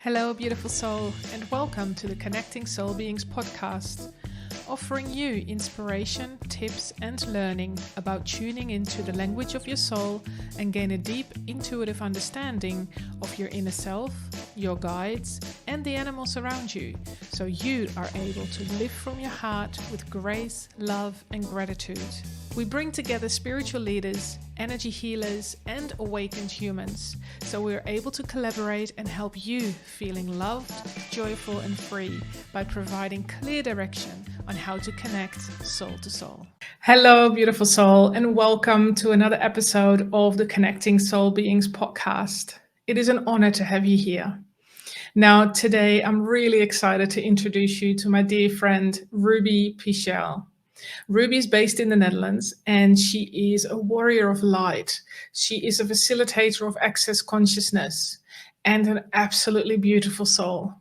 Hello, beautiful soul, and welcome to the Connecting Soul Beings podcast, offering you inspiration, tips, and learning about tuning into the language of your soul and gain a deep, intuitive understanding of your inner self, your guides, and the animals around you, so you are able to live from your heart with grace, love, and gratitude. We bring together spiritual leaders, energy healers, and awakened humans, so we are able to collaborate and help you feeling loved, joyful, and free by providing clear direction on how to connect soul to soul. Hello, beautiful soul, and welcome to another episode of the Connecting Soul Beings podcast. It is an honor to have you here. Now, today, I'm really excited to introduce you to my dear friend, Ruby Pichel. Ruby is based in the Netherlands and she is a warrior of light. She is a facilitator of access consciousness and an absolutely beautiful soul.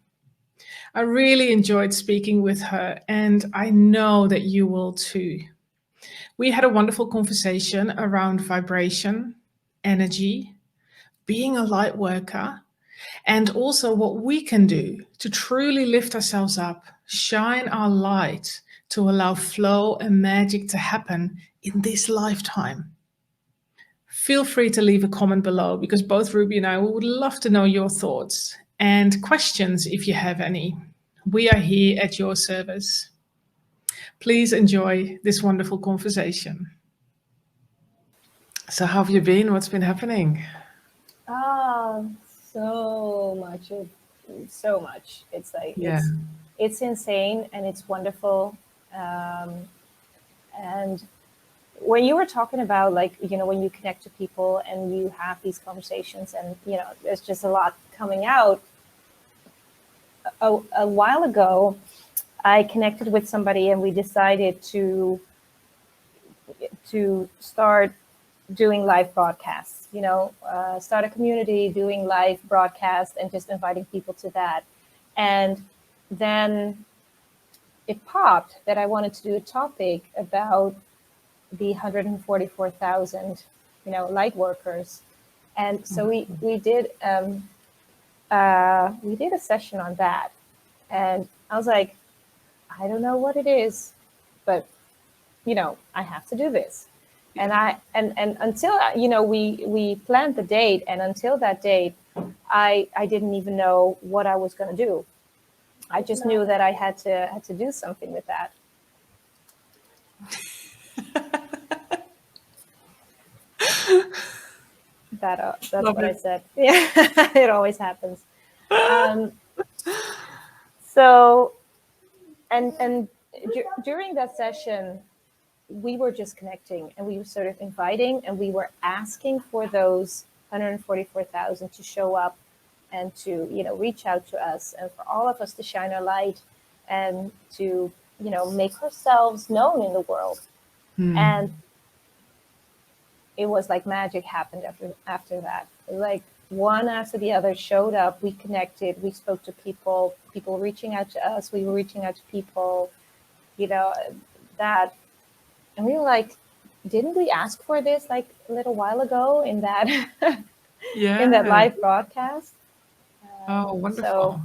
I really enjoyed speaking with her and I know that you will too. We had a wonderful conversation around vibration, energy, being a light worker, and also what we can do to truly lift ourselves up, shine our light, to allow flow and magic to happen in this lifetime. Feel free to leave a comment below because both Ruby and I would love to know your thoughts and questions if you have any. We are here at your service. Please enjoy this wonderful conversation. So how have you been? What's been happening? So much. It's like, it's insane and it's wonderful. And when you were talking about when you connect to people and you have these conversations and, there's just a lot coming out. A while ago, I connected with somebody and we decided to start doing live broadcasts, start a community doing live broadcasts and just inviting people to that. And then it popped that I wanted to do a topic about the 144,000, light workers. And so we did a session on that. And I was like, I don't know what it is, but, I have to do this. And until, we planned the date, and until that date, I didn't even know what I was going to do. I just knew that I had to do something with that. That's what I said. Yeah, it always happens. So, and during that session, we were just connecting and we were sort of inviting and we were asking for those 144,000 to show up and to, reach out to us and for all of us to shine our light and to, make ourselves known in the world. And it was like magic happened after that. Like one after the other showed up, we connected, we spoke to people reaching out to us, we were reaching out to people, that. And we were like, didn't we ask for this like a little while ago in that in that live broadcast? Oh, wonderful. So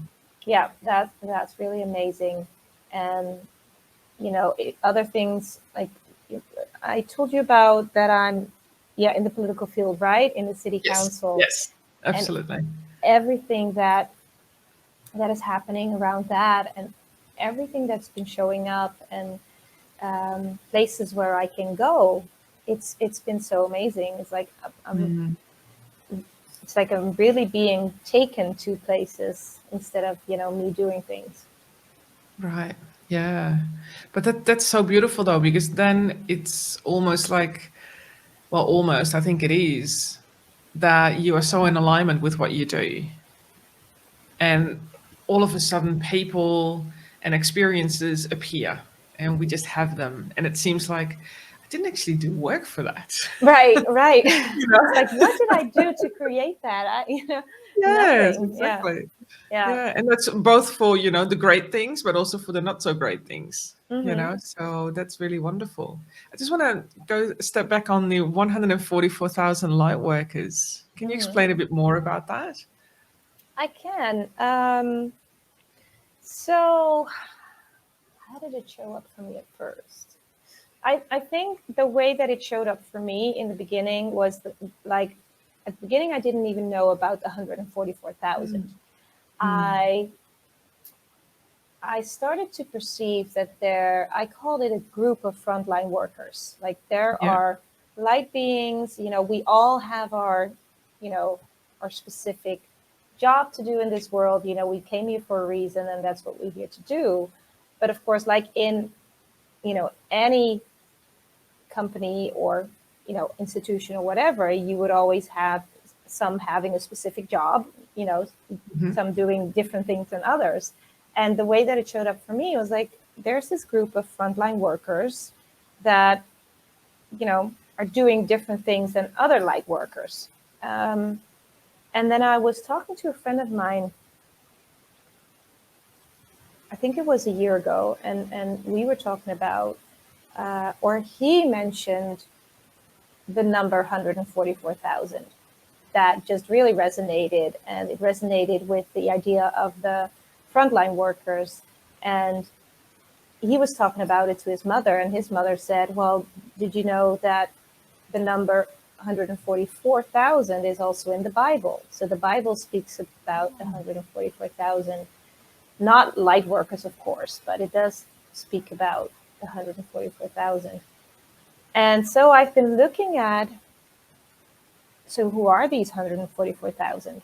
yeah, that's really amazing. And, other things like I told you about that I'm in the political field, right? In the city council. Yes, absolutely. And everything that is happening around that and everything that's been showing up and places where I can go, it's been so amazing. It's like it's like I'm really being taken to places instead of me doing things. Right. Yeah. But that's so beautiful though, because then it's almost like, well, almost, I think it is, that you are so in alignment with what you do. And all of a sudden people and experiences appear and we just have them. And it seems like I didn't actually do work for that. Right. It's like, what did I do to create that? Yes, nothing. exactly. Yeah. And that's both for, the great things, but also for the not so great things, Mm-hmm. So that's really wonderful. I just want to go a step back on the 144,000 light workers. Can you explain a bit more about that? I can. So how did it show up for me at first? I think the way that it showed up for me in the beginning was like at the beginning I didn't even know about the 144,000. I started to perceive that I called it a group of frontline workers. Like there Yeah. are light beings, we all have our specific job to do in this world. We came here for a reason and that's what we're here to do. But of course, like in, any company or, institution or whatever, you would always have some having a specific job, some doing different things than others. And the way that it showed up for me was like, there's this group of frontline workers that, are doing different things than other light workers. And then I was talking to a friend of mine, I think it was a year ago, and we were talking about, or he mentioned the number 144,000. That just really resonated, and it resonated with the idea of the frontline workers. And he was talking about it to his mother, and his mother said, well, did you know that the number 144,000 is also in the Bible? So the Bible speaks about 144,000, not light workers, of course, but it does speak about 144,000. And so I've been looking at, so who are these 144,000?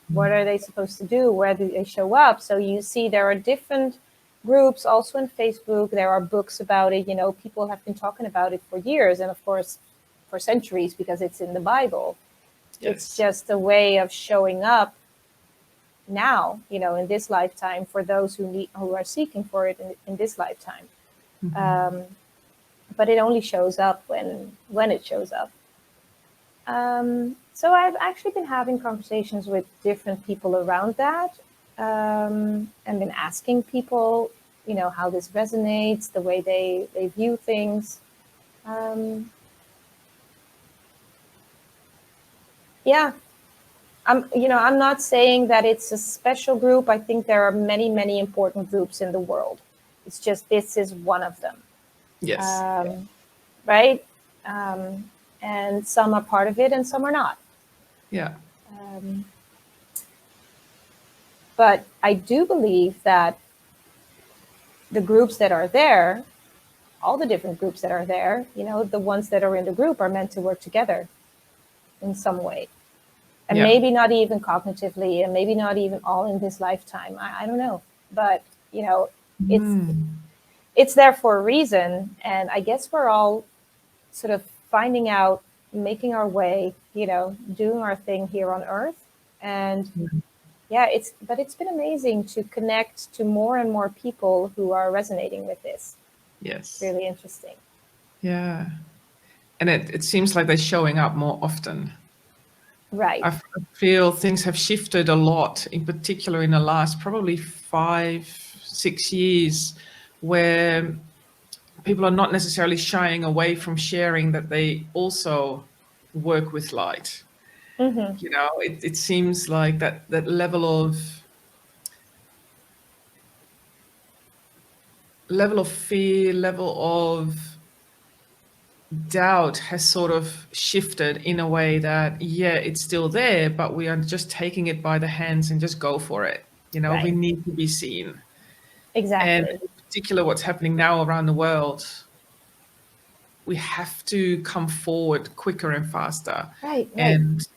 What are they supposed to do? Where do they show up? So you see there are different groups also on Facebook. There are books about it. People have been talking about it for years, and of course for centuries, because it's in the Bible. Yes. It's just a way of showing up now, in this lifetime, for those who are seeking for it in this lifetime. But it only shows up when it shows up. So I've actually been having conversations with different people around that, and been asking people, how this resonates, the way they view things. Yeah, I'm not saying that it's a special group. I think there are many, many important groups in the world. It's just this is one of them. Yes. Right? And some are part of it and some are not. Yeah. But I do believe that the groups that are there, all the different groups that are there, the ones that are in the group are meant to work together in some way. And maybe not even cognitively, and maybe not even all in this lifetime. I don't know. But, it's there for a reason. And I guess we're all sort of finding out, making our way, doing our thing here on Earth. And but it's been amazing to connect to more and more people who are resonating with this. Yes. Really interesting. Yeah. And it seems like they're showing up more often. Right. I feel things have shifted a lot, in particular in the last probably 5-6 years, where people are not necessarily shying away from sharing that they also work with light. It seems like that level of fear, level of doubt has sort of shifted in a way that, it's still there, but we are just taking it by the hands and just go for it. Right. We need to be seen. Exactly. And in particular, what's happening now around the world, we have to come forward quicker and faster. Right. And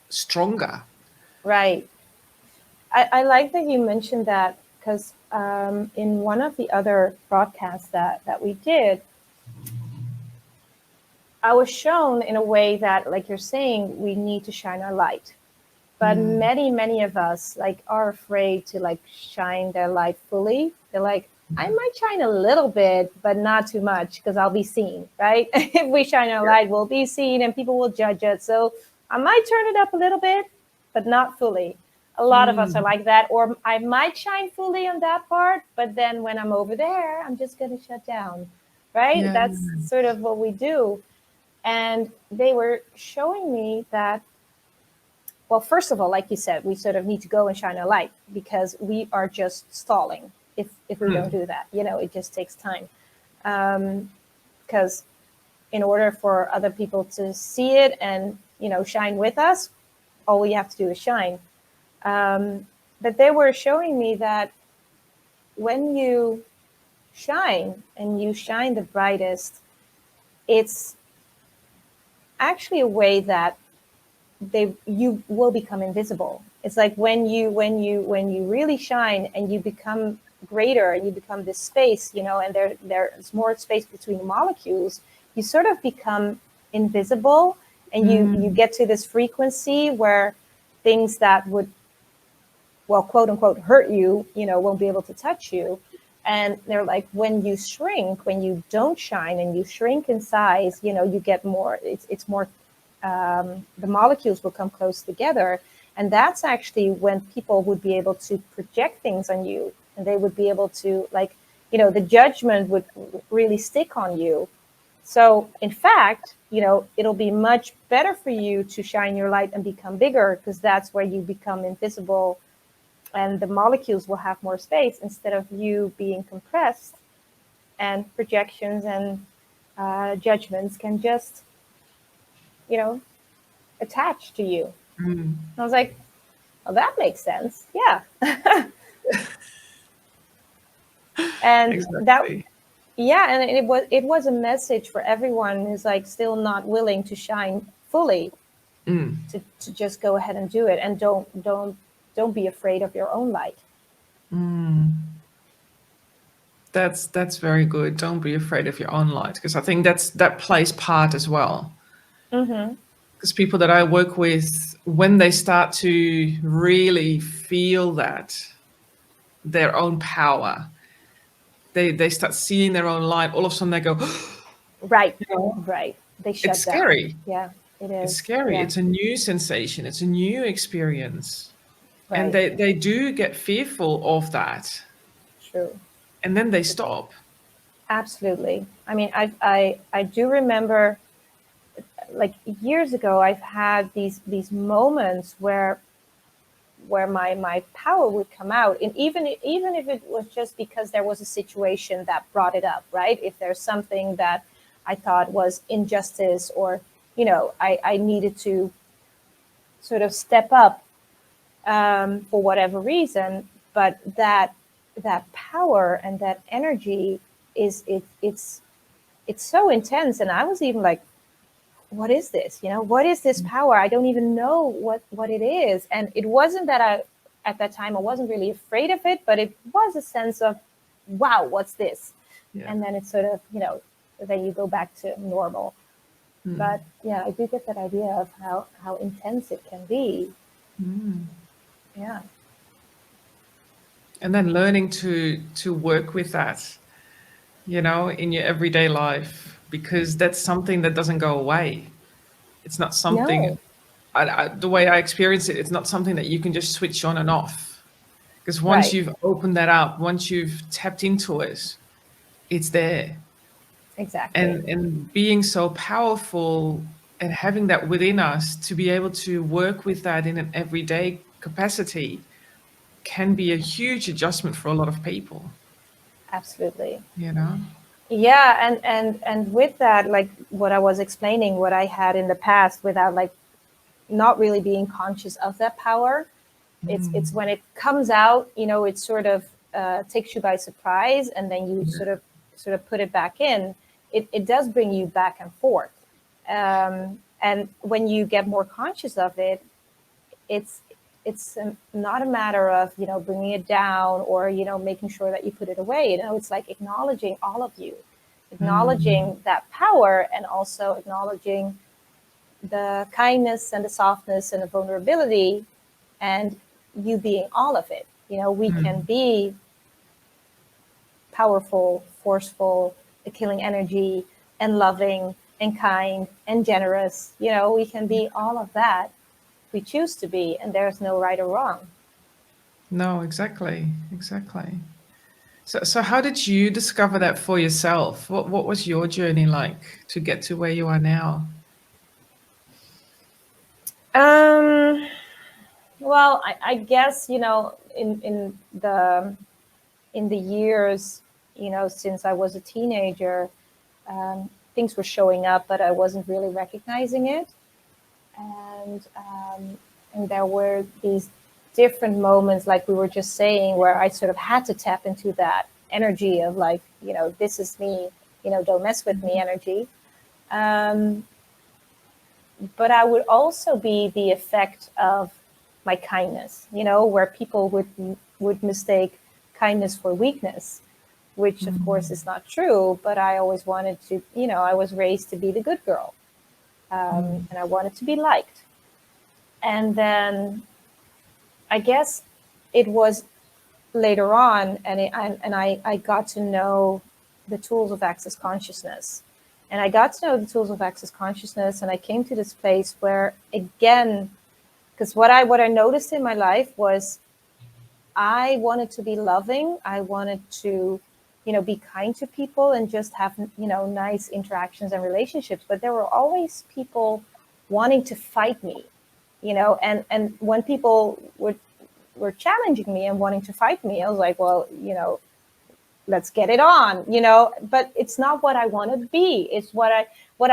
stronger. Right. I like that you mentioned that, because in one of the other broadcasts that we did, I was shown in a way that, like you're saying, we need to shine our light. But many, many of us are afraid to shine their light fully. They're like, I might shine a little bit, but not too much, because I'll be seen, right? If we shine our light, we'll be seen and people will judge it. So I might turn it up a little bit, but not fully. A lot of us are like that. Or I might shine fully on that part, but then when I'm over there, I'm just going to shut down, right? Yeah. That's sort of what we do. And they were showing me that, well, first of all, like you said, we sort of need to go and shine a light, because we are just stalling if we don't do that. It just takes time. Because in order for other people to see it and, shine with us, all we have to do is shine. But they were showing me that when you shine and you shine the brightest, it's actually a way that you will become invisible. It's like when you really shine and you become greater and you become this space, and there's more space between the molecules, you sort of become invisible, and you get to this frequency where things that would, well, quote unquote, hurt you, won't be able to touch you. And they're like, when you shrink, when you don't shine and you shrink in size, you get more, it's more, the molecules will come close together. And that's actually when people would be able to project things on you, and they would be able to, like, the judgment would really stick on you. So in fact, it'll be much better for you to shine your light and become bigger, because that's where you become invisible and the molecules will have more space, instead of you being compressed, and projections and judgments can just, attach to you. I was like, oh, that makes sense. Yeah. And Exactly. and it was a message for everyone who's like still not willing to shine fully, to just go ahead and do it, and don't be afraid of your own light. That's very good. Don't be afraid of your own light, because I think that plays part as well. Because people that I work with, when they start to really feel that their own power, they start seeing their own light, all of a sudden they go, Right. Right. They shut down. it's scary. Yeah, it is. It's scary. Yeah. It's a new sensation. It's a new experience. Right. And they do get fearful of that. True. And then they stop. Absolutely. I mean, I do remember, like, years ago, I've had these moments where my power would come out, and even if it was just because there was a situation that brought it up, right? If there's something that I thought was injustice, or I needed to sort of step up for whatever reason, but that power and that energy it's so intense, and I was even like, what is this? What is this power? I don't even know what it is. And it wasn't that at that time, I wasn't really afraid of it, but it was a sense of, wow, what's this? Yeah. And then it's sort of, then you go back to normal. But yeah, I do get that idea of how intense it can be. Yeah. And then learning to work with that, in your everyday life, because that's something that doesn't go away. It's not something, the way I experience it, it's not something that you can just switch on and off. Because once you've opened that up, once you've tapped into it, it's there. Exactly. And being so powerful and having that within us to be able to work with that in an everyday capacity can be a huge adjustment for a lot of people. Absolutely. Yeah, and with that, like what I was explaining, what I had in the past, without like not really being conscious of that power, it's when it comes out, it sort of takes you by surprise, and then you sort of put it back in. It does bring you back and forth, and when you get more conscious of it, it's not a matter of bringing it down, or making sure that you put it away. It's like acknowledging all of you, acknowledging that power, and also acknowledging the kindness and the softness and the vulnerability, and you being all of it. We can be powerful, forceful, a killing energy, and loving and kind and generous. We can be all of that. We choose to be, and there's no right or wrong. No, exactly. So how did you discover that for yourself? What was your journey like to get to where you are now? Well, I guess, in the years, since I was a teenager, things were showing up, but I wasn't really recognizing it. And there were these different moments, like we were just saying, where I sort of had to tap into that energy of like, this is me, don't mess with me energy. But I would also be the effect of my kindness, where people would mistake kindness for weakness, which of course is not true. But I always wanted to, I was raised to be the good girl, and I wanted to be liked. And then I guess it was later on, and I got to know the tools of access consciousness. And I got to know the tools of access consciousness, and I came to this place where, again, because what I noticed in my life was I wanted to be loving. I wanted to, be kind to people and just have, nice interactions and relationships. But there were always people wanting to fight me, and when people were challenging me and wanting to fight me, I was like, well, let's get it on, but it's not what I want to be. It's what I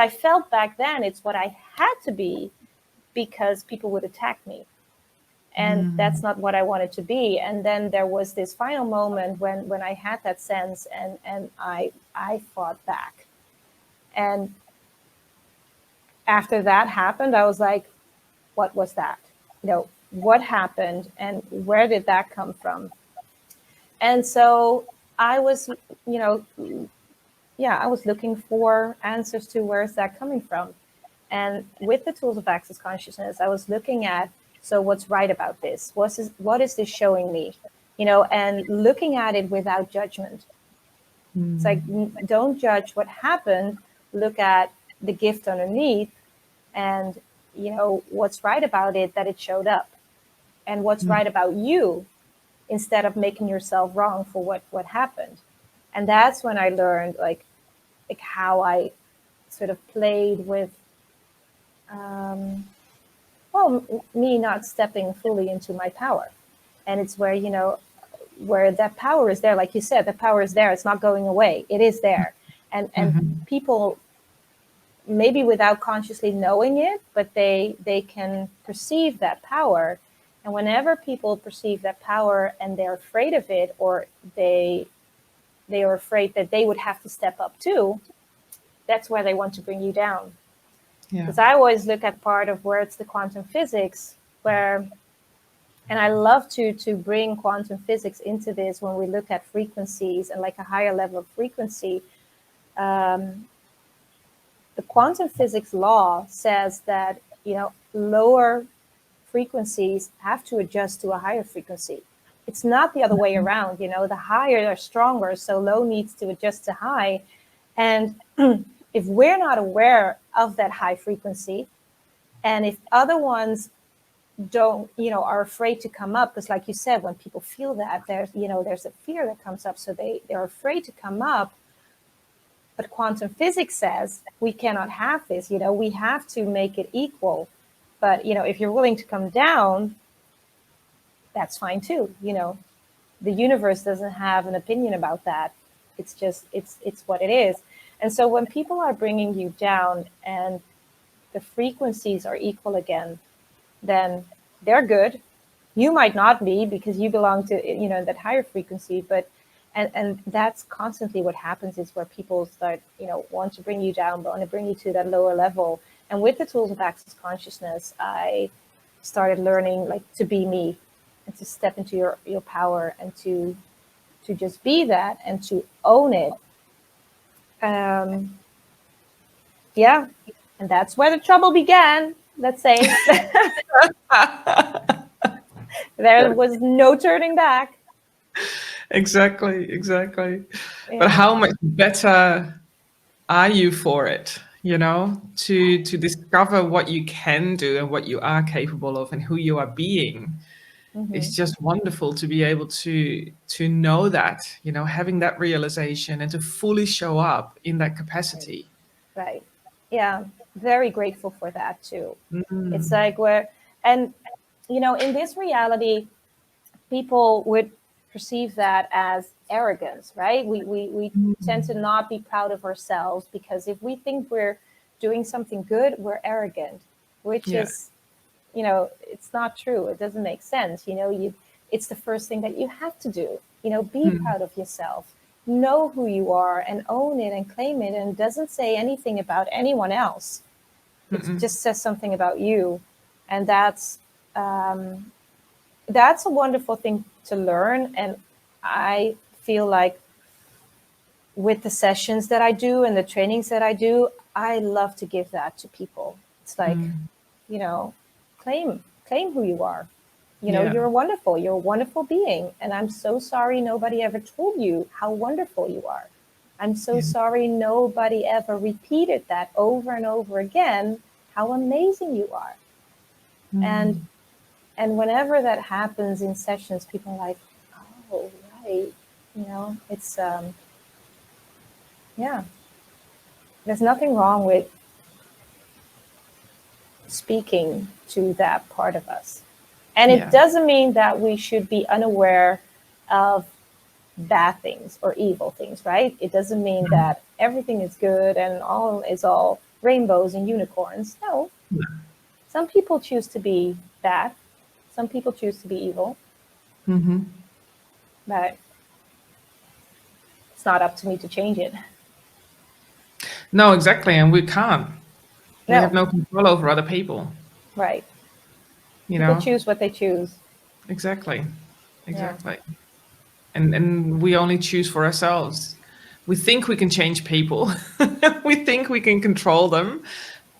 felt back then. It's what I had to be because people would attack me. And that's not what I wanted to be. And then there was this final moment when I had that sense, and I fought back. And after that happened, I was like, what was that? What happened and where did that come from? And so I was, I was looking for answers to where is that coming from. And with the tools of access consciousness, I was looking at, so what's right about this? What is this showing me? And looking at it without judgment. It's like, don't judge what happened. Look at the gift underneath and, what's right about it, that it showed up. And what's right about you, instead of making yourself wrong for what happened. And that's when I learned like how I sort of played with, me not stepping fully into my power. And it's where, where that power is there, like you said, the power is there. It's not going away. It is there. And people, maybe without consciously knowing it, but they can perceive that power. And whenever people perceive that power and they're afraid of it, or they are afraid that they would have to step up too, that's where they want to bring you down. Because I always look at part of where it's the quantum physics, where, and I love to bring quantum physics into this when we look at frequencies and like a higher level of frequency. The quantum physics law says that, lower frequencies have to adjust to a higher frequency. It's not the other way around. The higher are stronger, so low needs to adjust to high. And if we're not aware of that high frequency, and if other ones don't, are afraid to come up, because like you said, when people feel that, there's a fear that comes up, so they're afraid to come up. But quantum physics says we cannot have this. We have to make it equal. But, if you're willing to come down, that's fine too. The universe doesn't have an opinion about that. It's just, it's what it is. And so when people are bringing you down and the frequencies are equal again, then they're good. You might not be, because you belong to, that higher frequency, but, and that's constantly what happens, is where people start, want to bring you down, want to bring you to that lower level. And with the tools of access consciousness, I started learning like to be me and to step into your power and to just be that and to own it. And that's where the trouble began, let's say. There was no turning back. Exactly. But how much better are you for it, to discover what you can do and what you are capable of and who you are being? It's just wonderful to be able to know that, having that realization and to fully show up in that capacity. Right. Yeah. Very grateful for that too. It's like and in this reality, people would perceive that as arrogance, right? We tend to not be proud of ourselves, because if we think we're doing something good, we're arrogant, which is, it's not true. It doesn't make sense. It's the first thing that you have to do. Be proud of yourself, know who you are, and own it and claim it. And it doesn't say anything about anyone else. It just says something about you. And that's a wonderful thing to learn. And I feel like with the sessions that I do and the trainings that I do, I love to give that to people. It's like, claim who you are. You're wonderful. You're a wonderful being. And I'm so sorry nobody ever told you how wonderful you are. I'm so sorry nobody ever repeated that over and over again, how amazing you are. And whenever that happens in sessions, people are like, oh, right. It's, there's nothing wrong with speaking to that part of us. And it doesn't mean that we should be unaware of bad things or evil things, right? It doesn't mean that everything is good and all is all rainbows and unicorns. No. Some people choose to be bad. Some people choose to be evil. But it's not up to me to change it. No, exactly. And we can't. We No. have no control over other people. Right. You People know? choose what they choose. Exactly. And we only choose for ourselves. We think we can change people. We think we can control them,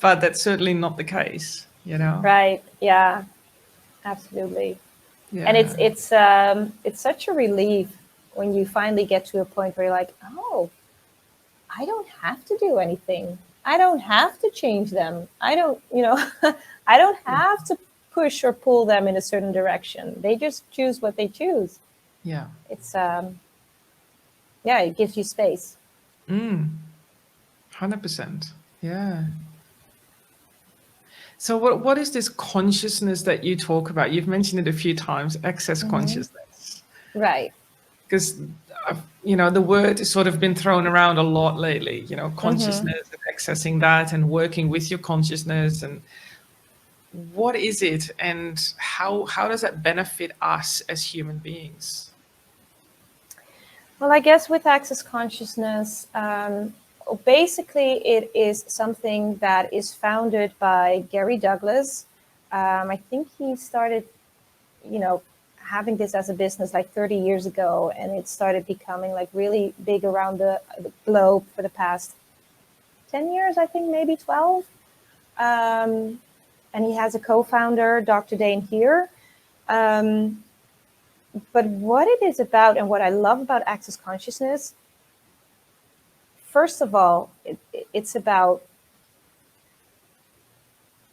but that's certainly not the case, Right. Yeah. Absolutely. Yeah. And it's such a relief when you finally get to a point where you're like, oh, I don't have to do anything. I don't have to change them. I don't, I don't have to push or pull them in a certain direction. They just choose what they choose. Yeah. It's, it gives you space. 100%. Yeah. So what is this consciousness that you talk about? You've mentioned it a few times, access consciousness. Right. Because, the word has sort of been thrown around a lot lately, consciousness and accessing that and working with your consciousness. And what is it, and how does that benefit us as human beings? Well, I guess with access consciousness, basically it is something that is founded by Gary Douglas. I think he started, having this as a business like 30 years ago, and it started becoming like really big around the globe for the past 10 years, I think, maybe 12. And he has a co-founder, Dr. Dane here. But what it is about, and what I love about access consciousness, first of all, it's about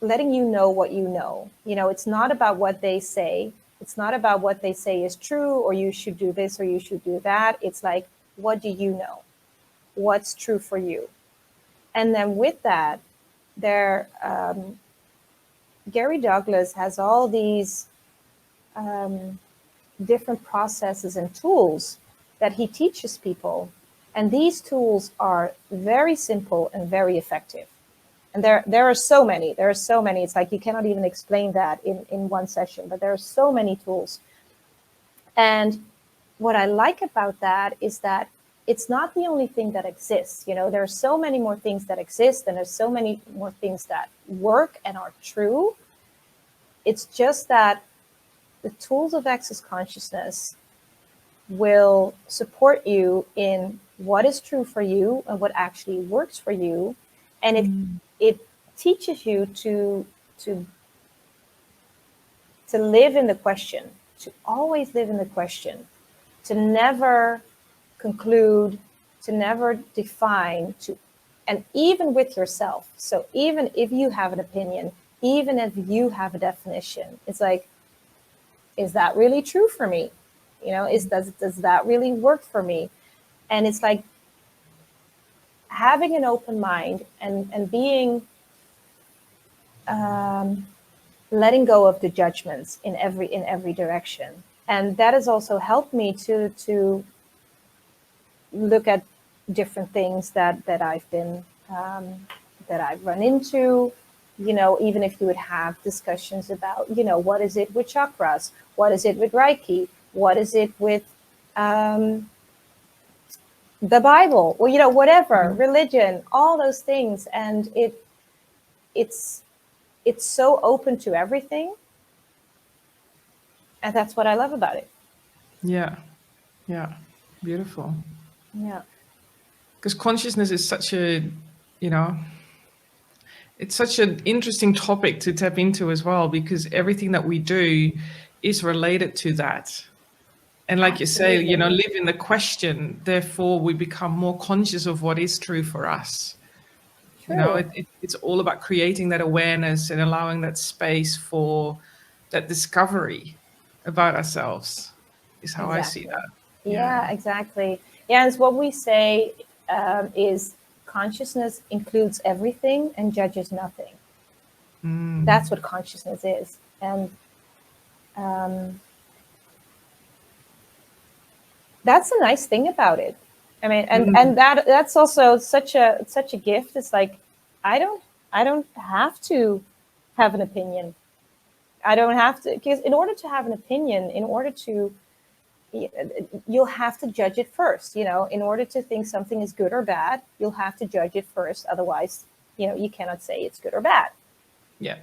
letting you know what you know. It's not about what they say. It's not about what they say is true, or you should do this, or you should do that. It's like, what do you know? What's true for you? And then with that, Gary Douglas has all these different processes and tools that he teaches people. And these tools are very simple and very effective. And there are so many. It's like you cannot even explain that in one session, but there are so many tools. And what I like about that is that it's not the only thing that exists. There are so many more things that exist, and there's so many more things that work and are true. It's just that the tools of access consciousness will support you in what is true for you and what actually works for you. And it teaches you to live in the question, to always live in the question, to never conclude, to never define, and even with yourself. So even if you have an opinion, even if you have a definition, it's like, is that really true for me? Does that really work for me? And it's like having an open mind and being letting go of the judgments in every direction. And that has also helped me to look at different things that I've been that I've run into. Even if you would have discussions about, what is it with chakras? What is it with Reiki? What is it with the Bible? Or, whatever, religion, all those things. And it's so open to everything. And that's what I love about it. Yeah. Beautiful. Yeah. Because consciousness is such it's such an interesting topic to tap into as well, because everything that we do is related to that. And like Absolutely. you say, live in the question, therefore we become more conscious of what is true for us. True. It's all about creating that awareness and allowing that space for that discovery about ourselves, is how I see that. Yeah, exactly. Yeah, and it's what we say is consciousness includes everything and judges nothing. That's what consciousness is. And that's a nice thing about it. I mean, and that's also such a gift. It's like, I don't have to have an opinion. I don't have to, because in order to have an opinion, you'll have to judge it first. In order to think something is good or bad, you'll have to judge it first. Otherwise, you cannot say it's good or bad. Yeah.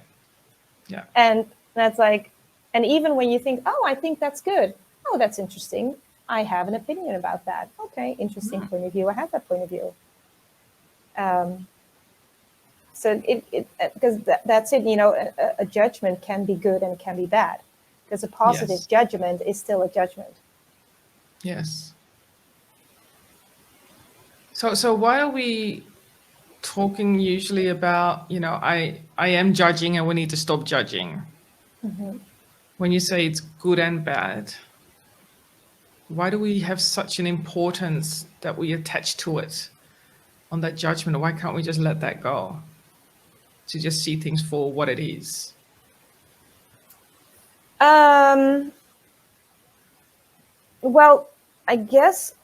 And that's like, and even when you think, oh, I think that's good. Oh, that's interesting. I have an opinion about that. Okay, interesting point of view. I have that point of view. So because that's it. A judgment can be good and can be bad, because a positive judgment is still a judgment. Yes. So why are we talking usually about, I am judging and we need to stop judging? When you say it's good and bad, why do we have such an importance that we attach to it on that judgment? Why can't we just let that go, to just see things for what it is? Well, I guess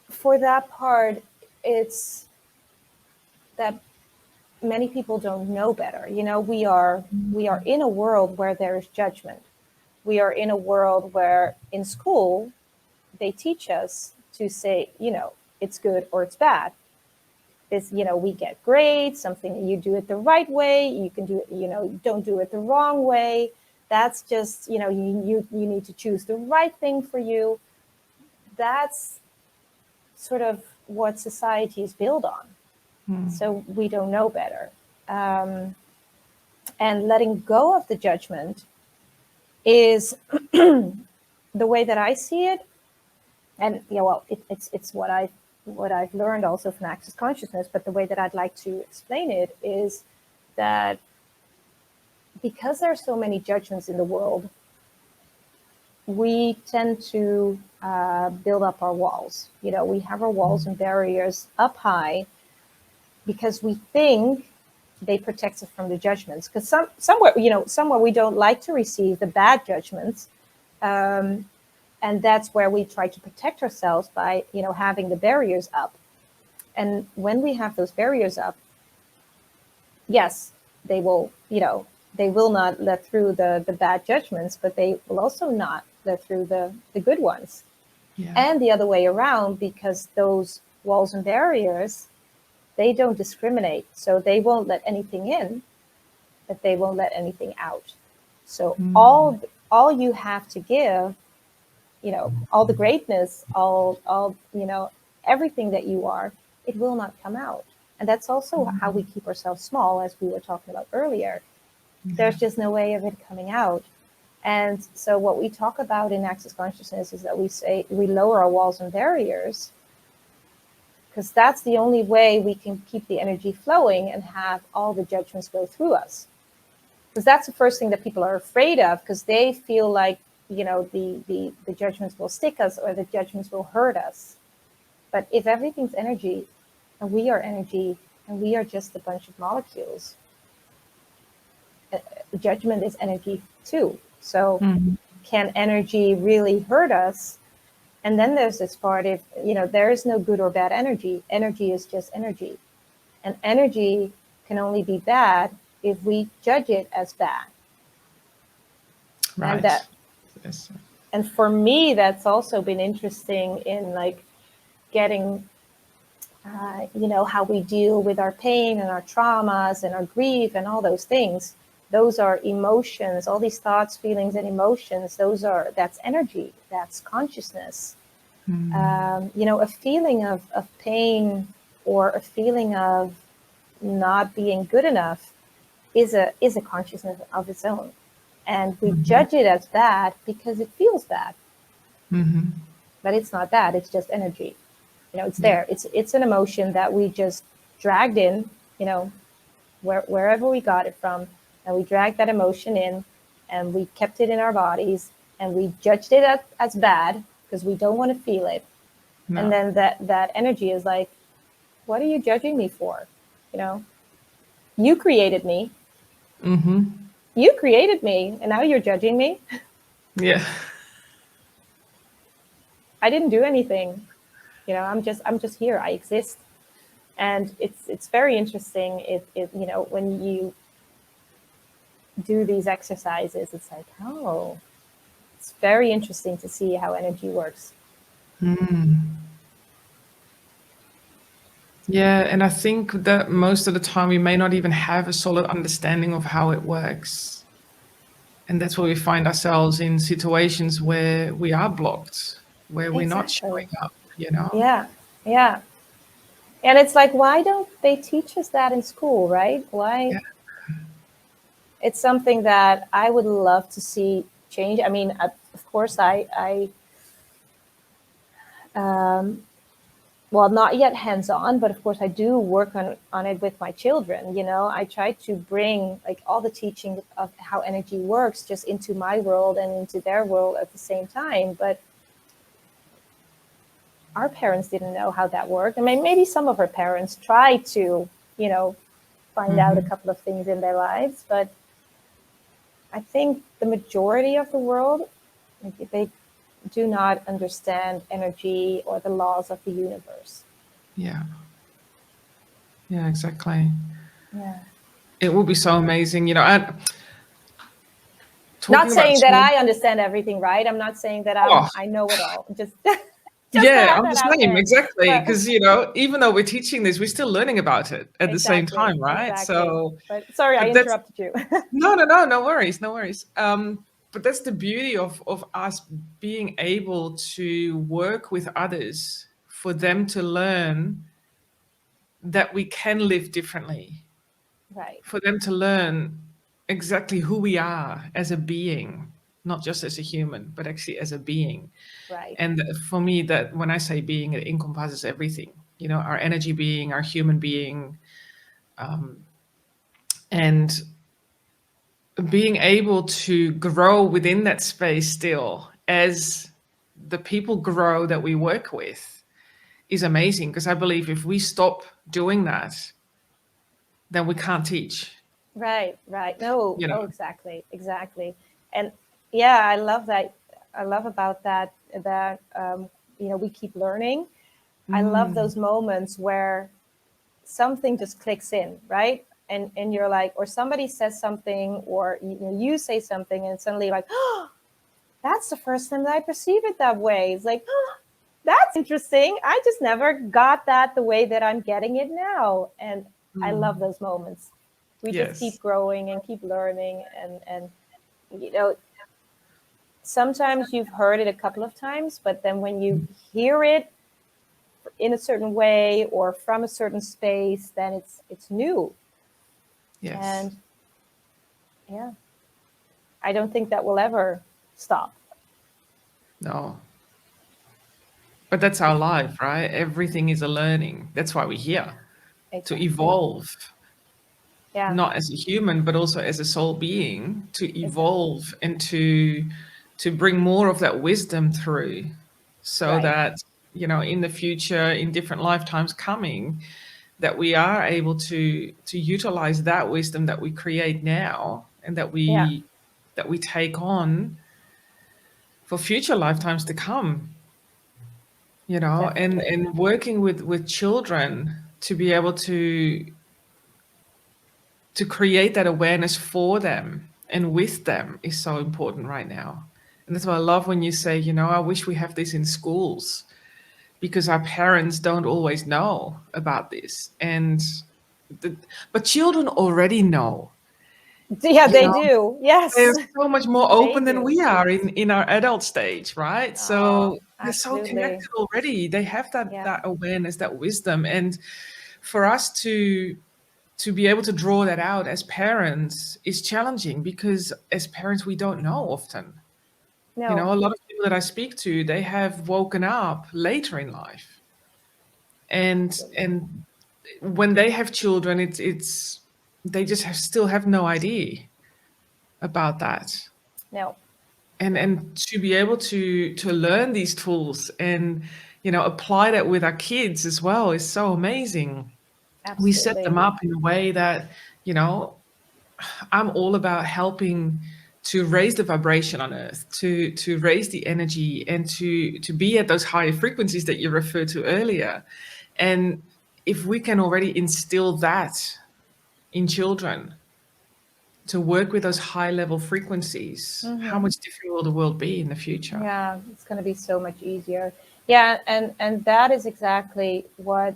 for that part, it's that many people don't know better. We are in a world where there is judgment. We are in a world where in school they teach us to say, it's good or it's bad. This, we get grades, something, you do it the right way, you can do it, don't do it the wrong way. That's just, you need to choose the right thing for you. That's sort of what society is built on. So we don't know better. And letting go of the judgment is the way that I see it. And it's what I've learned also from Access Consciousness. But the way that I'd like to explain it is that because there are so many judgments in the world, we tend to build up our walls. We have our walls and barriers up high because we think they protect us from the judgments. Because somewhere we don't like to receive the bad judgments. And that's where we try to protect ourselves by, having the barriers up. And when we have those barriers up, yes, they will not let through the bad judgments, but they will also not let through the good ones. Yeah. And the other way around, because those walls and barriers, they don't discriminate. So they won't let anything in, but they won't let anything out. So all you have to give, all the greatness, all everything that you are, it will not come out. And that's also how we keep ourselves small, as we were talking about earlier. There's just no way of it coming out. And so what we talk about in Access Consciousness is that we say we lower our walls and barriers, because that's the only way we can keep the energy flowing and have all the judgments go through us. Because that's the first thing that people are afraid of, because they feel like, the judgments will stick us or the judgments will hurt us. But if everything's energy, and we are energy, and we are just a bunch of molecules, judgment is energy too. So can energy really hurt us? And then there's this part, if, there is no good or bad energy. Energy is just energy. And energy can only be bad if we judge it as bad. Right. Yes. And for me, that's also been interesting in like getting, how we deal with our pain and our traumas and our grief and all those things. Those are emotions, all these thoughts, feelings, and emotions. That's energy, that's consciousness. A feeling of pain or a feeling of not being good enough is a consciousness of its own. And we judge it as bad because it feels bad. But it's not that, it's just energy. It's there. It's an emotion that we just dragged in, wherever we got it from. And we dragged that emotion in and we kept it in our bodies and we judged it as bad because we don't want to feel it. No. And then that energy is like, what are you judging me for? You created me. You created me and now you're judging me. Yeah. I didn't do anything. I'm just here. I exist. And it's very interesting when you do these exercises, it's like, oh, it's very interesting to see how energy works. Yeah, and I think that most of the time we may not even have a solid understanding of how it works. And that's where we find ourselves in situations where we are blocked, where we're not showing up, Yeah. And it's like, why don't they teach us that in school, right? Why? Yeah. It's something that I would love to see change. I mean, of course, well, not yet hands-on, but of course I do work on it with my children. I try to bring like all the teaching of how energy works just into my world and into their world at the same time. But our parents didn't know how that worked. I mean, maybe some of our parents tried to, find out a couple of things in their lives, but I think the majority of the world, they do not understand energy or the laws of the universe. Yeah. Yeah, exactly. Yeah. It would be so amazing, not saying that I understand everything, right? I'm not saying that I know it all. Just yeah, I'm the same, exactly. Because, even though we're teaching this, we're still learning about it at the same time, right? Exactly. So, but sorry, I interrupted you. No worries. But that's the beauty of us being able to work with others for them to learn that we can live differently. Right. For them to learn exactly who we are as a being, not just as a human, but actually as a being. Right. And for me, that when I say being, it encompasses everything, our energy being, our human being, and being able to grow within that space still as the people grow that we work with is amazing. Because I believe if we stop doing that, then we can't teach. Right. No, exactly. And yeah, I love that. I love about that, we keep learning. I love those moments where something just clicks in, right? And you're like, or somebody says something, or you say something, and suddenly like, oh, that's the first time that I perceive it that way. It's like, oh, that's interesting. I just never got that the way that I'm getting it now. And I love those moments. We just keep growing and keep learning. And sometimes you've heard it a couple of times, but then when you hear it in a certain way or from a certain space, then it's new. Yes. And yeah, I don't think that will ever stop. No. But that's our life, right? Everything is a learning. That's why we're here. Exactly. To evolve. Yeah. Not as a human, but also as a soul being, to evolve and to bring more of that wisdom through, so that, in the future, in different lifetimes coming, that we are able to utilize that wisdom that we create now and that Yeah, we take on for future lifetimes to come, and definitely. working with children to be able to create that awareness for them and with them is so important right now. And that's why I love when you say, I wish we have this in schools, because our parents don't always know about this. The, but children already know, Yeah, you they know, do. they're Yes, so much more they open than do. we are in our adult stage, right? Oh, So they're so absolutely. connected already. They have Yeah. that awareness, that wisdom. And for us to be able to draw that out as parents is challenging, because as parents we don't know often. No. A lot of people that I speak to, they have woken up later in life, Absolutely. and when they have children, it's they just still have no idea about that. No. No. And to be able to learn these tools and apply that with our kids as well is so amazing. We set Absolutely. them up in a way that you know I'm all about helping to raise the vibration on earth, to raise the energy, and to be at those higher frequencies that you referred to earlier. And if we can already instill that in children, to work with those high level frequencies, how Hmm. much different will the world be in the future? Yeah, it's going to be so much easier. Yeah, and that is exactly what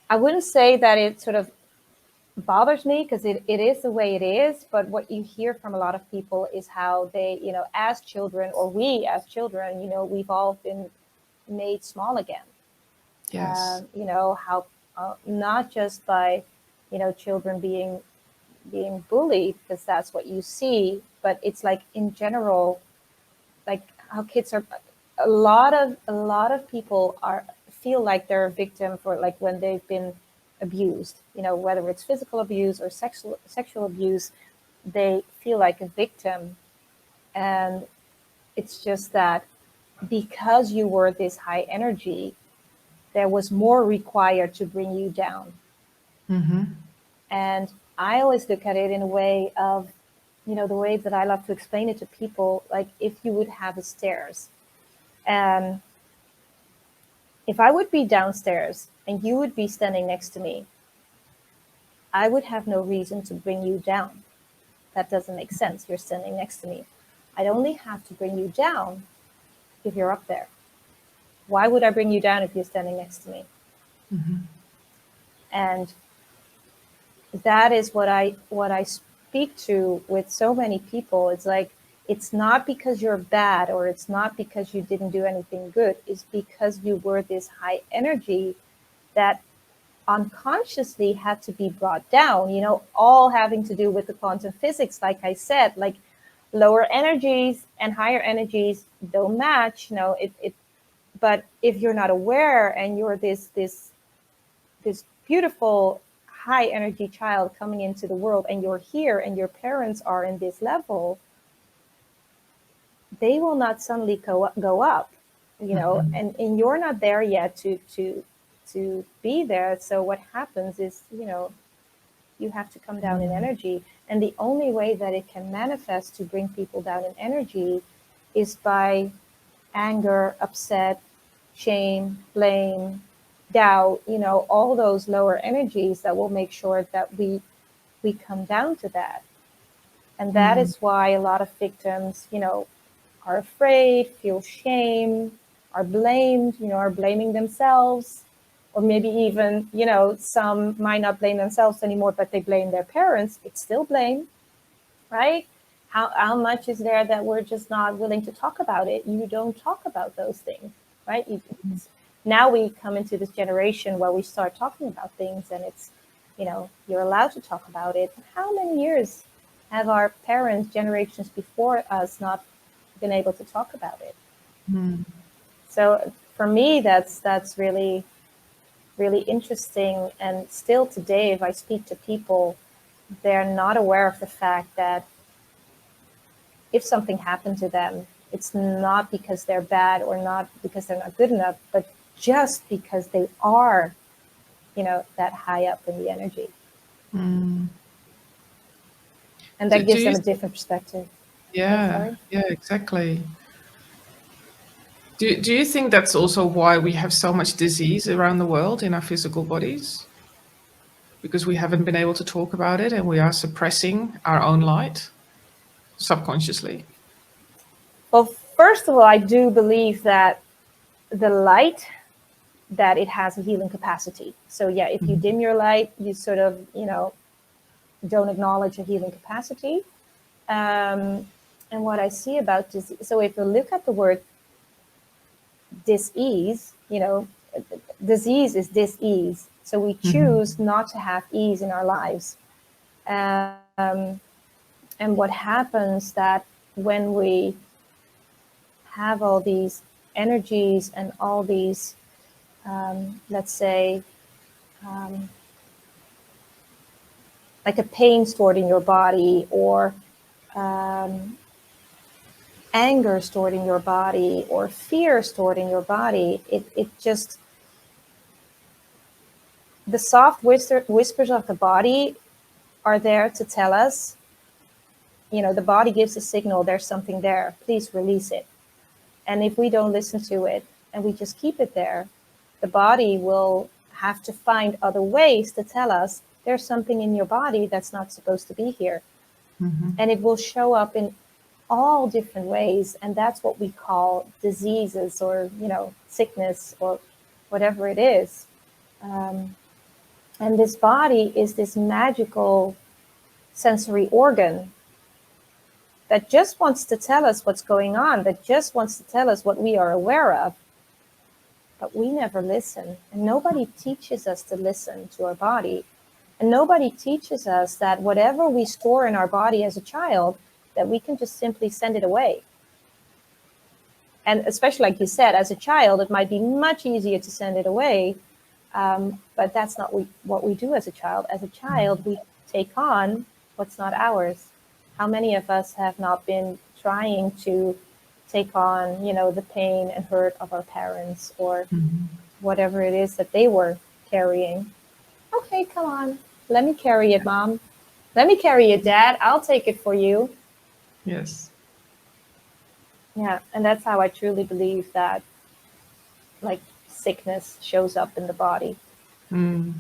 I wouldn't say that it sort of bothers me, because it is the way it is. But what you hear from a lot of people is how they, as children, or we as children, we've all been made small again. Yes. How not just by, children being bullied, because that's what you see, but it's like in general, like how kids are. A lot of people feel like they're a victim for, like, when they've been abused, whether it's physical abuse or sexual abuse, they feel like a victim. And it's just that because you were this high energy, there was more required to bring you down. Mm-hmm. And I always look at it in a way of, the way that I love to explain it to people, like if you would have a stairs, and if I would be downstairs and you would be standing next to me, I would have no reason to bring you down. That doesn't make sense. You're standing next to me. I'd only have to bring you down if you're up there. Why would I bring you down if you're standing next to me? Mm-hmm. And that is what I speak to with so many people. It's like, it's not because you're bad, or it's not because you didn't do anything good. It's because you were this high energy that unconsciously had to be brought down, all having to do with the quantum physics. Like I said, like lower energies and higher energies don't match, but if you're not aware, and you're this beautiful high energy child coming into the world, and you're here, and your parents are in this level, they will not suddenly go up, Mm-hmm. and you're not there yet to be there. So what happens is, you have to come down in energy. And the only way that it can manifest to bring people down in energy is by anger, upset, shame, blame, doubt, all those lower energies that will make sure that we come down to that. And that Mm. is why a lot of victims, are afraid, feel shame, are blamed, are blaming themselves, or maybe even, some might not blame themselves anymore, but they blame their parents. It's still blame, right? How much is there that we're just not willing to talk about it? You don't talk about those things, right? Now we come into this generation where we start talking about things, and it's, you're allowed to talk about it. How many years have our parents, generations before us, not been able to talk about it? Mm. So for me, that's really, really interesting. And still today, if I speak to people, they're not aware of the fact that if something happened to them, it's not because they're bad, or not because they're not good enough, but just because they are, that high up in the energy. Mm. And Do, that do gives them you a different perspective. Oh, Yeah, sorry. yeah, exactly. Do you think that's also why we have so much disease around the world in our physical bodies? Because we haven't been able to talk about it and we are suppressing our own light subconsciously. Well, first of all, I do believe that the light, that it has a healing capacity. So yeah, if you Mhm. dim your light, you sort of, don't acknowledge a healing capacity. And what I see about disease, so if you look at the word dis-ease, disease is dis-ease. So we Mhm. choose not to have ease in our lives. Um, and what happens that when we have all these energies and all these, let's say, um, like a pain stored in your body, or um, anger stored in your body, or fear stored in your body, it just, the soft whispers of the body are there to tell us, the body gives a signal, there's something there, please release it. And if we don't listen to it and we just keep it there, the body will have to find other ways to tell us there's something in your body that's not supposed to be here. Mhm. And it will show up in all different ways. And that's what we call diseases, or, sickness, or whatever it is. Um, and this body is this magical sensory organ that just wants to tell us what's going on, that just wants to tell us what we are aware of. But we never listen. And nobody teaches us to listen to our body. And nobody teaches us that whatever we store in our body as a child, that we can just simply send it away. And especially, like you said, as a child, it might be much easier to send it away. But that's not what we do as a child. As a child, we take on what's not ours. How many of us have not been trying to take on, the pain and hurt of our parents, or Mhm. whatever it is that they were carrying? Okay, come on. Let me carry it, Mom. Let me carry it, Dad. I'll take it for you. Yes. Yeah, and that's how I truly believe that, like, sickness shows up in the body. Mm.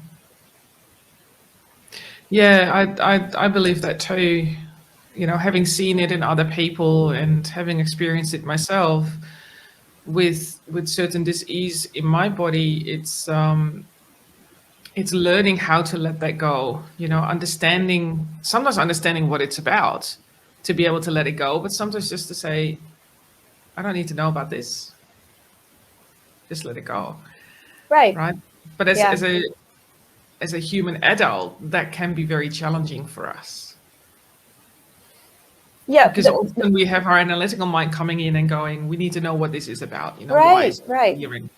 Yeah, I believe that too. Having seen it in other people and having experienced it myself with certain disease in my body, it's learning how to let that go. Sometimes understanding what it's about to be able to let it go, but sometimes just to say, I don't need to know about this. Just let it go, Right. right? But as Yeah. as a as a human adult, that can be very challenging for us Yeah. because often we have our analytical mind coming in and going, we need to know what this is about. Why Right. is it Right. here? And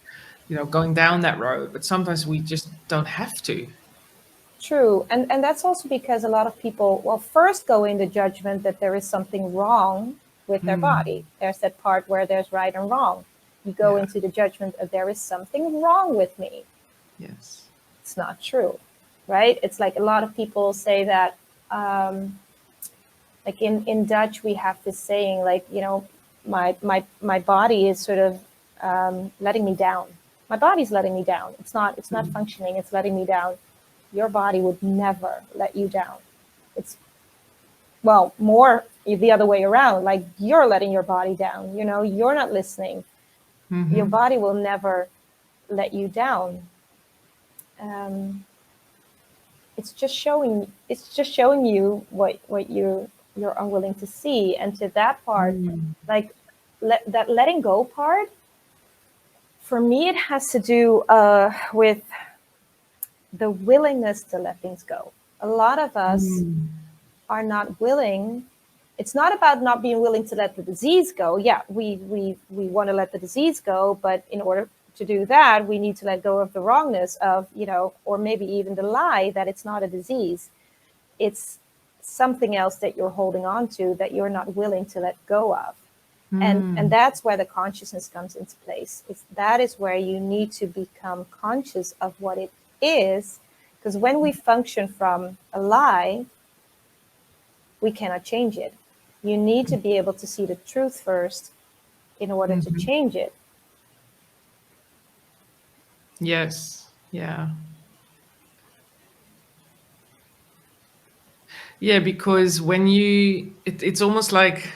going down that road. But sometimes we just don't have to. True. And that's also because a lot of people, well, first go into judgment that there is something wrong with their Mm, body. There's that part where there's right and wrong. You go yeah. into the judgment of there is something wrong with me. Yes. It's not true, right? It's like a lot of people say that, like in Dutch, we have this saying, like, my body is sort of letting me down. My body's letting me down. It's not Mm, functioning. It's letting me down. Your body would never let you down. It's, well, more the other way around. Like, you're letting your body down. You're not listening. Your mm-hmm. body will never let you down. Um, it's just showing you what you're unwilling to see. And to that part, Mm, like, that letting go part, for me, it has to do with the willingness to let things go. A lot of us mm, are not willing. It's not about not being willing to let the disease go. Yeah, we want to let the disease go, but in order to do that, we need to let go of the wrongness of, or maybe even the lie that it's not a disease. It's something else that you're holding on to that you're not willing to let go of. And mm, that's where the consciousness comes into place. That is where you need to become conscious of what it is Because when we function from a lie, we cannot change it. You need to be able to see the truth first in order to change it. Yes. Yeah. Yeah, because when it's almost like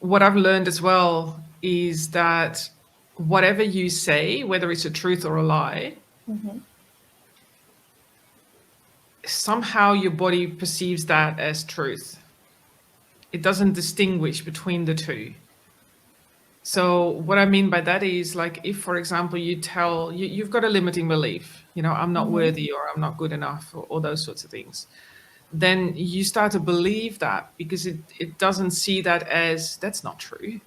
what I've learned as well is that whatever you say, whether it's a truth or a lie, somehow your body perceives that as truth. It doesn't distinguish between the two. So what I mean by that is, like, if, for example, you've got a limiting belief, I'm not worthy, or I'm not good enough, or those sorts of things, then you start to believe that because it doesn't see that as that's not true.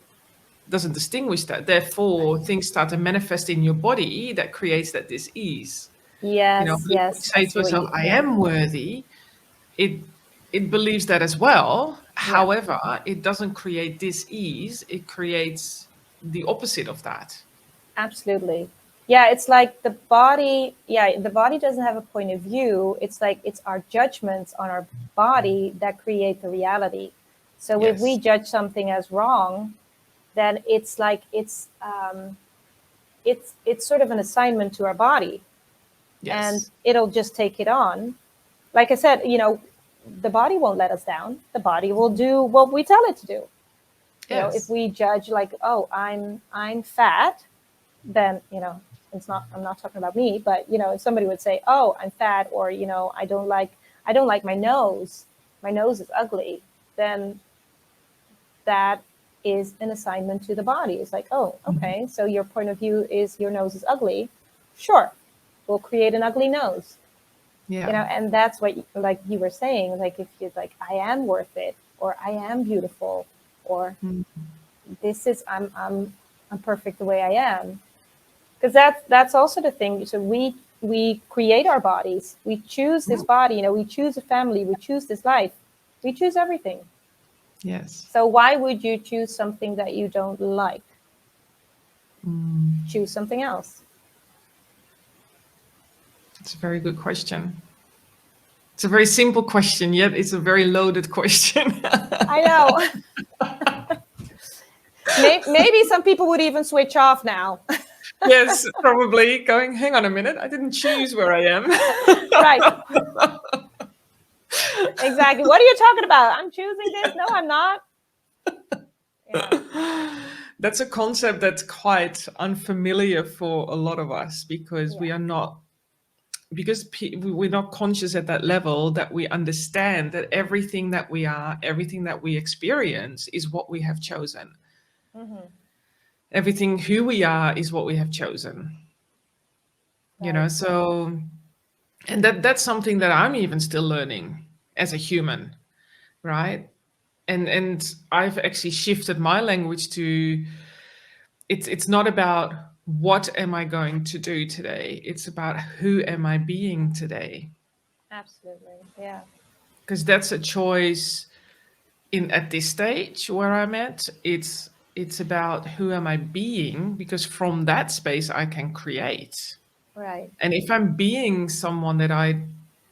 It doesn't distinguish that. Therefore, things start to manifest in your body that creates that dis-ease. Yes, But if we yes. say to ourselves, I am worthy, it believes that as well. Yeah. However, it doesn't create dis-ease. It creates the opposite of that. Absolutely. Yeah, it's like the body doesn't have a point of view. It's like it's our judgments on our body that create the reality. So if we Yes. judge something as wrong, then it's like it's sort of an assignment to our body, and Yes. it'll just take it on. Like I said, the body won't let us down. The body will do what we tell it to do. If Yes. we judge like, oh, I'm fat, then it's not, I'm not talking about me, but if somebody would say, oh, I'm fat, or I don't like my nose is ugly, then that is an assignment to the body. It's like, oh, okay, so your point of view is your nose is ugly, sure, we'll create an ugly nose. Yeah. And that's what, like you were saying, like if you're like, I am worth it, or I am beautiful, or this is, I'm perfect the way I am. Because that's also the thing. So we create our bodies. We choose this body. We choose a family. We choose this life. We choose everything. Yes. So why would you choose something that you don't like? Choose something else. It's a very good question. It's a very simple question, yet it's a very loaded question. I know. Maybe some people would even switch off now. Yes, probably going, hang on a minute, I didn't choose where I am. Right. Exactly. What are you talking about? I'm choosing this? No, I'm not. Yeah. That's a concept that's quite unfamiliar for a lot of us because we are not, because we're not conscious at that level that we understand that everything that we are, everything that we experience is what we have chosen. Everything who we are is what we have chosen. So, and that's something that I'm even still learning as a human, right? And I've actually shifted my language to it's not about what am I going to do today, it's about who am I being today. Absolutely. Yeah. Because that's a choice. In at this stage where I'm at, it's about who am I being, because from that space I can create. Right. And if I'm being someone that I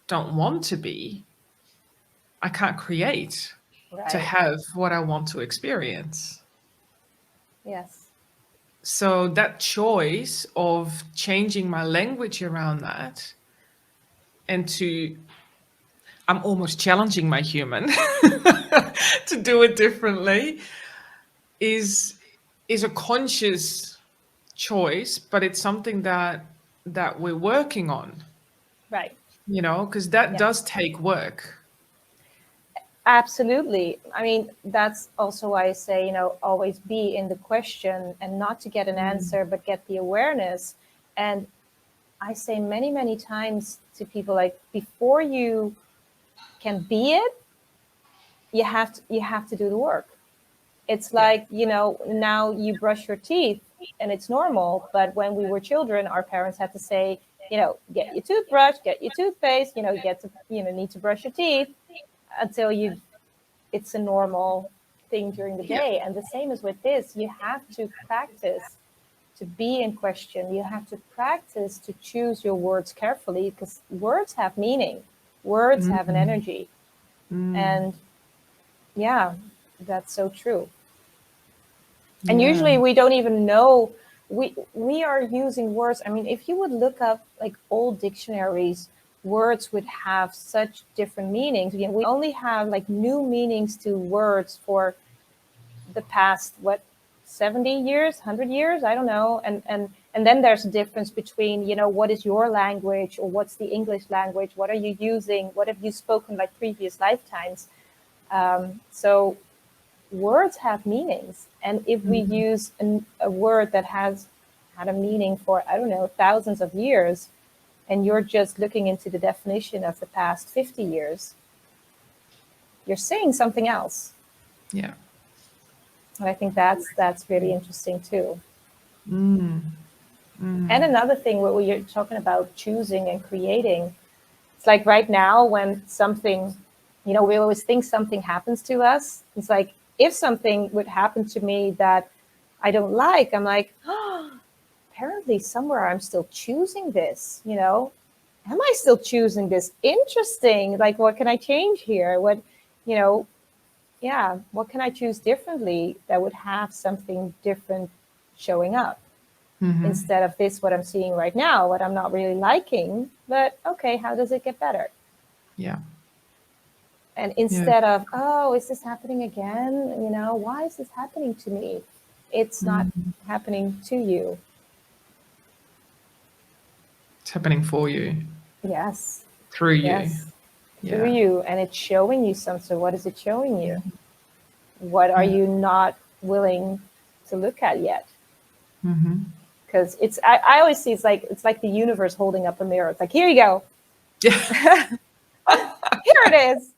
don't want to be, I can't create to Right. have what I want to experience. Yes. So that choice of changing my language around that, and I'm almost challenging my human to do it differently, is a conscious choice, but it's something that we're working on, Right. because that Yeah. does take work. Absolutely. I mean, that's also why I say, always be in the question and not to get an answer, but get the awareness. And I say many, many times to people, like, before you can be it, you have to do the work. It's like, now you brush your teeth and it's normal. But when we were children, our parents had to say, get your toothbrush, get your toothpaste, need to brush your teeth until it's a normal thing during the day. And the same is with this. You have to practice to be in question. You have to practice to choose your words carefully, because words have meaning. Words have an energy. And yeah, that's so true. And usually we don't even know, we are using words. I mean, if you would look up like old dictionaries, words would have such different meanings. We only have like new meanings to words for the past, 70 years, 100 years, I don't know. And then there's a difference between, what is your language, or what's the English language? What are you using? What have you spoken like previous lifetimes? So words have meanings. And if we use a word that has had a meaning for, I don't know, thousands of years, and you're just looking into the definition of the past 50 years, you're saying something else. Yeah. And I think that's really interesting too. And another thing, what you're talking about choosing and creating, it's like right now when something, we always think something happens to us. It's like, if something would happen to me that I don't like, I'm like, oh, apparently somewhere I'm still choosing this, am I still choosing this? Interesting. Like, what can I change here? What can I choose differently that would have something different showing up? Instead of this, what I'm seeing right now, what I'm not really liking, but okay, how does it get better? Yeah. And instead of, oh, is this happening again? Why is this happening to me? It's not happening to you. It's happening for you. Yes. Through you. Yes. Through you. And it's showing you something. So what is it showing you? What are you not willing to look at yet? Because I always see it's like the universe holding up a mirror. It's like, here you go. Yeah. Here it is.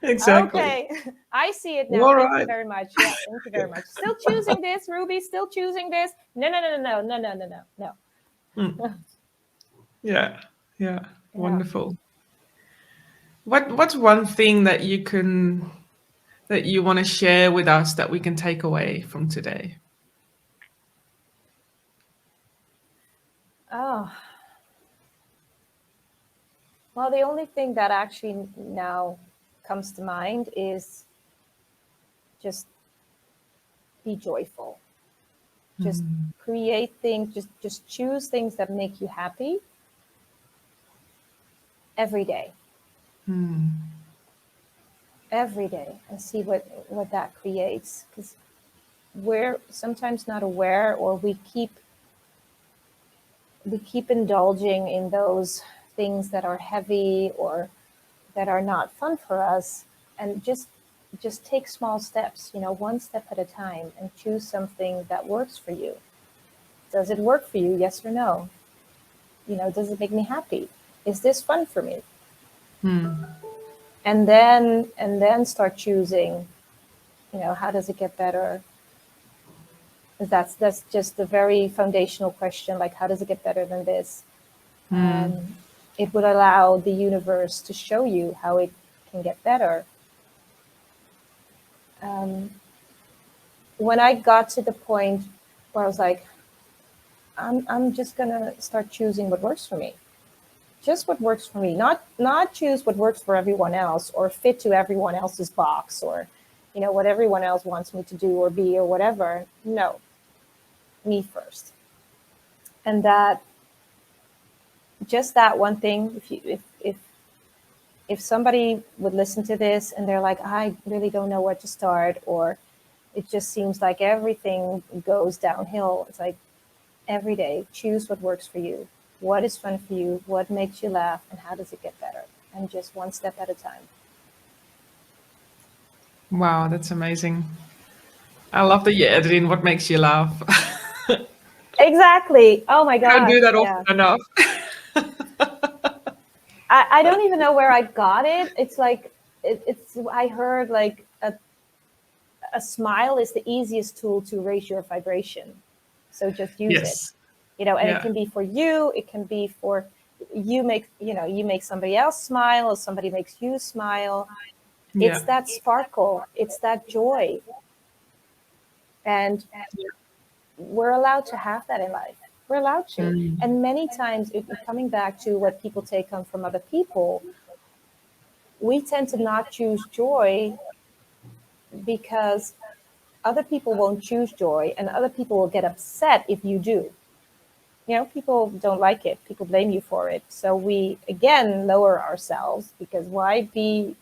Exactly. Okay, I see it now. All Thank right. you very much. Yeah, thank you very much. Still choosing this, Ruby? Still choosing this? No. Yeah. Wonderful. What's one thing that you want to share with us that we can take away from today? Oh, well, the only thing that actually now comes to mind is just be joyful. Just create things, just choose things that make you happy every day. Every day, and see what that creates. Because we're sometimes not aware, or we keep indulging in those things that are heavy or that are not fun for us, and just take small steps, one step at a time, and choose something that works for you. Does it work for you? Yes or no? Does it make me happy? Is this fun for me? And then start choosing, how does it get better? That's just a very foundational question, like, how does it get better than this? It would allow the universe to show you how it can get better. When I got to the point where I was like, I'm just gonna start choosing what works for me. Just what works for me, not choose what works for everyone else or fit to everyone else's box, or what everyone else wants me to do or be or whatever. No, me first. And that one thing, if somebody would listen to this and they're like, I really don't know where to start, or it just seems like everything goes downhill, it's like, every day choose what works for you. What is fun for you? What makes you laugh? And how does it get better? And just one step at a time. Wow, that's amazing. I love that you added in what makes you laugh. Exactly. Oh my God. I don't do that often enough. I don't even know where I got it. It's like, I heard like a smile is the easiest tool to raise your vibration. So just use it. And it can be for you. It can be for you make somebody else smile, or somebody makes you smile. It's that sparkle. It's that joy. And we're allowed to have that in life. We're allowed to. And many times, coming back to what people take on from other people, we tend to not choose joy because other people won't choose joy, and other people will get upset if you do. People don't like it. People blame you for it. So we, again, lower ourselves, because why be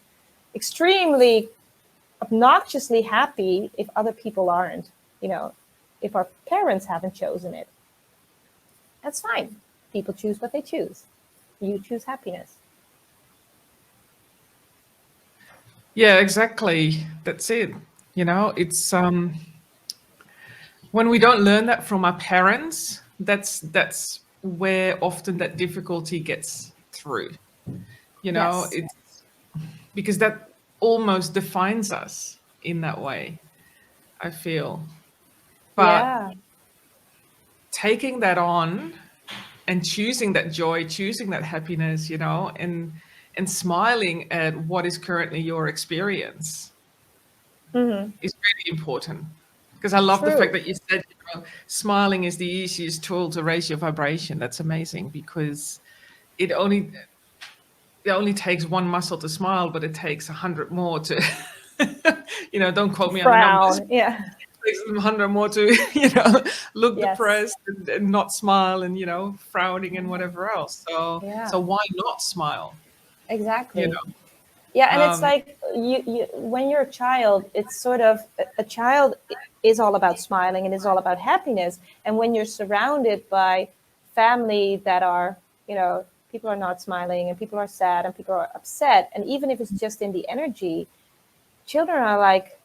extremely obnoxiously happy if other people aren't? If our parents haven't chosen it, that's fine. People choose what they choose. You choose happiness. Yeah, exactly. That's it. It's when we don't learn that from our parents, that's where often that difficulty gets through. Yes. It's because that almost defines us in that way, I feel. But taking that on and choosing that joy, choosing that happiness, and smiling at what is currently your experience is really important. Because I love the fact that you said smiling is the easiest tool to raise your vibration. That's amazing, because it only takes one muscle to smile, but it takes 100 more to, don't quote me on the numbers. Yeah. It takes 100 more to, look depressed and not smile and, frowning and whatever else. So why not smile? Exactly. Yeah, and it's like you when you're a child, it's sort of a child is all about smiling and is all about happiness. And when you're surrounded by family that are, people are not smiling and people are sad and people are upset, and even if it's just in the energy, children are like,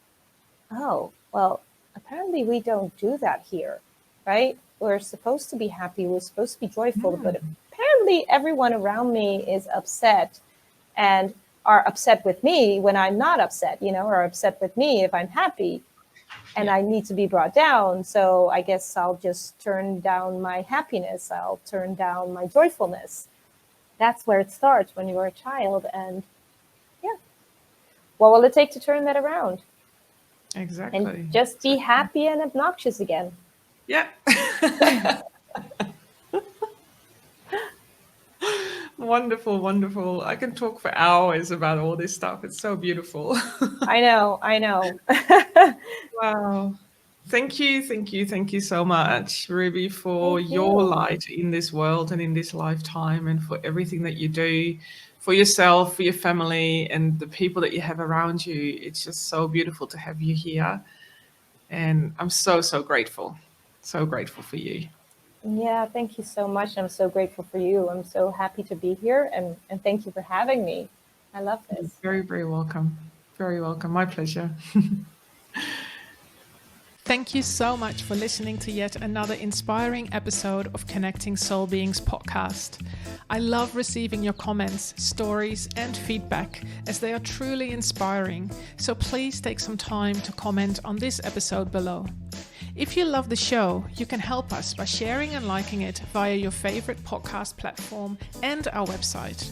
oh, well, apparently we don't do that here, right? We're supposed to be happy. We're supposed to be joyful, but apparently everyone around me is upset and are upset with me when I'm not upset, or upset with me if I'm happy, and I need to be brought down. So I guess I'll just turn down my happiness. I'll turn down my joyfulness. That's where it starts when you're a child. And what will it take to turn that around? Exactly. And just be happy and obnoxious again. Yeah. Wonderful, wonderful. I can talk for hours about all this stuff. It's so beautiful. I know. Wow. Thank you so much, Ruby, for your light in this world and in this lifetime, and for everything that you do for yourself, for your family, and the people that you have around you. It's just so beautiful to have you here. And I'm so, so grateful. So grateful for you. Yeah, thank you so much. I'm so grateful for you. I'm so happy to be here, and thank you for having me. I love this. You're very, very welcome. Very welcome. My pleasure. Thank you so much for listening to yet another inspiring episode of Connecting Soul Beings podcast. I love receiving your comments, stories, and feedback, as they are truly inspiring. So please take some time to comment on this episode below. If you love the show, you can help us by sharing and liking it via your favorite podcast platform and our website.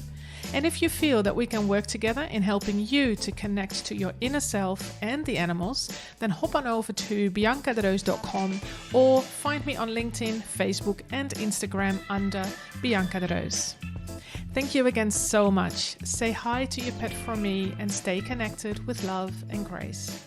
And if you feel that we can work together in helping you to connect to your inner self and the animals, then hop on over to biancadereus.com or find me on LinkedIn, Facebook and Instagram under Bianca de Reus. Thank you again so much. Say hi to your pet from me and stay connected with love and grace.